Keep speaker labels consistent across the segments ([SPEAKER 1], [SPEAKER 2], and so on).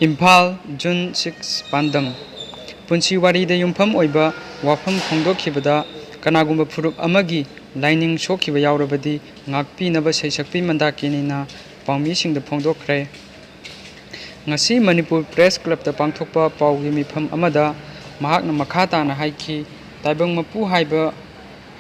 [SPEAKER 1] Imphal June 6 ꯄꯥꯟꯗꯝ ꯄꯨꯟꯁꯤ ꯋꯥꯔꯤꯗ ꯌꯨꯝꯐꯝ ꯑꯣꯏꯕ ꯋꯥꯐꯝ ꯐꯣꯡꯗꯣꯛꯈꯤꯕꯗ ꯀꯅꯥꯒꯨꯝꯕ ꯐꯨꯔꯨꯞ ꯑꯃꯒꯤ ꯂꯥꯏꯅꯤꯡ ꯁꯣꯛꯈꯤꯕ ꯌꯥꯎꯔꯕꯗꯤ ꯉꯥꯛꯄꯤꯅꯕ ꯁꯩꯁꯛꯄꯤ ꯃꯟꯗꯥꯀꯤꯅꯤꯅ ꯄꯥꯎꯃꯤꯁꯤꯡꯗ ꯐꯣꯡꯗꯣꯛꯈ꯭ꯔꯦ꯫ ꯉꯁꯤ ꯃꯅꯤꯄꯨꯔ ꯄ꯭ꯔꯦꯁ ꯀ꯭ꯂꯕꯇ ꯄꯥꯡꯊꯣꯛꯄ ꯄꯥꯎꯒꯤ ꯃꯤꯐꯝ ꯑꯃꯗ ꯃꯍꯥꯛꯅ ꯃꯈꯥ ꯇꯥꯅ ꯍꯥꯏꯈꯤ꯫ ꯇꯥꯏꯕꯪ ꯃꯄꯨ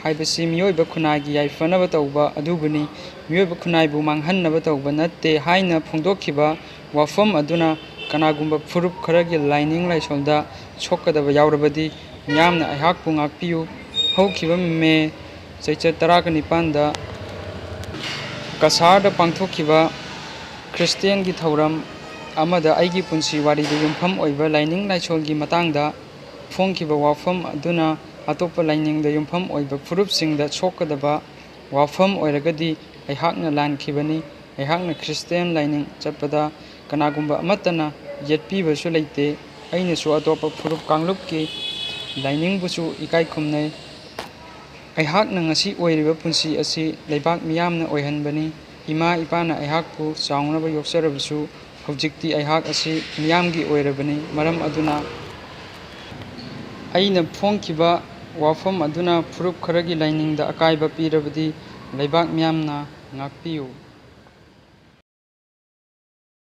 [SPEAKER 1] ꯍꯥꯏꯕꯁꯤ ꯃꯤꯑꯣꯏꯕ ꯈꯨꯟꯅꯥꯏꯒꯤ ꯌꯥꯏꯐꯅꯕ ꯇꯧꯕ ꯑꯗꯨꯕꯨꯅꯤ, ꯃꯤꯑꯣꯏꯕ ꯈꯨꯟꯅꯥꯏꯕꯨ ꯃꯥꯡꯍꯟꯅꯕ ꯇꯧꯕ ꯅꯠꯇꯦ ꯍꯥꯏꯅ ꯐꯣꯡꯗꯣꯛꯈꯤꯕ ꯋꯥꯐꯝ ꯑꯗꯨꯅ ꯀꯅꯥꯒꯨꯝꯕ ꯐꯨꯔꯨꯞ ꯈꯔꯒꯤ ꯂꯥꯏꯅꯤꯡ ꯂꯥꯏꯁꯣꯜꯗ ꯁꯣꯛꯀꯗꯕ ꯌꯥꯎꯔꯕꯗꯤ ꯃꯤꯌꯥꯝꯅ ꯑꯩꯍꯥꯛꯄꯨ ꯉꯥꯛꯄꯤꯌꯨ꯫ ꯍꯧꯈꯤꯕ ꯃꯦ ꯆꯩꯆꯠ 19ꯗ ꯀꯁꯥꯔꯗ ꯄꯥꯡꯊꯣꯛꯈꯤꯕ ꯈ꯭ꯔꯤꯁꯇꯤꯌꯟꯒꯤ ꯊꯧꯔꯝ ꯑꯃꯗ ꯑꯩꯒꯤ ꯄꯨꯟꯁꯤ ꯋꯥꯔꯤꯗ ꯌꯨꯝꯐꯝ ꯑꯣꯏꯕ ꯂꯥꯏꯅꯤꯡ ꯂꯥꯏꯁꯣꯜꯒꯤ ꯃꯇꯥꯡꯗ ꯐꯣꯡꯈꯤꯕ ꯋꯥꯐꯝ ꯑꯗꯨꯅ ꯑꯇꯣꯞꯄ ꯂꯥꯏꯅꯤꯡꯗ ꯌꯨꯝꯐꯝ ꯑꯣꯏꯕ ꯐꯨꯔꯨꯞꯁꯤꯡꯗ ꯁꯣꯛꯀꯗꯕ ꯋꯥꯐꯝ ꯑꯣꯏꯔꯒꯗꯤ ꯑꯩꯍꯥꯛꯅ ꯂꯥꯟꯈꯤꯕꯅꯤ꯫ ꯑꯩꯍꯥꯛꯅ ꯈ꯭ꯔꯤꯁꯇꯤꯌꯟ ꯂꯥꯏꯅꯤꯡ ꯆꯠꯄꯗ ꯀꯅꯥꯒꯨꯝꯕ ꯑꯃꯠꯇꯅ ꯌꯦꯠꯄꯤꯕꯁꯨ ꯂꯩꯇꯦ꯫ ꯑꯩꯅꯁꯨ ꯑꯇꯣꯞꯄ ꯐꯨꯔꯨꯞ ꯀꯥꯡꯂꯨꯞꯀꯤ ꯂꯥꯏꯅꯤꯡꯕꯨꯁꯨ ꯏꯀꯥꯏ ꯈꯨꯝꯅꯩ꯫ ꯑꯩꯍꯥꯛꯅ ꯉꯁꯤ ꯑꯣꯏꯔꯤꯕ ꯄꯨꯟꯁꯤ ꯑꯁꯤ ꯂꯩꯕꯥꯛ ꯃꯤꯌꯥꯝꯅ ꯑꯣꯏꯍꯟꯕꯅꯤ꯫ ꯏꯃꯥ ꯏꯄꯥꯅ ꯑꯩꯍꯥꯛꯄꯨ ꯆꯥꯎꯅꯕ ꯌꯣꯛꯆꯔꯕꯁꯨ ꯍꯧꯖꯤꯛꯇꯤ ꯑꯩꯍꯥꯛ ꯑꯁꯤ ꯃꯤꯌꯥꯝꯒꯤ ꯑꯣꯏꯔꯕꯅꯤ꯫ ꯃꯔꯝ ꯑꯗꯨꯅ ꯑꯩꯅ ꯐꯣꯡꯈꯤꯕ ꯋꯥꯐꯝ ꯑꯗꯨꯅ ꯐꯨꯔꯨꯞ ꯈꯔꯒꯤ ꯂꯥꯏꯅꯤꯡꯗ ꯑꯀꯥꯏꯕ ꯄꯤꯔꯕꯗꯤ ꯂꯩꯕꯥꯛ ꯃꯤꯌꯥꯝꯅ ꯉꯥꯛꯄꯤꯌꯨ꯫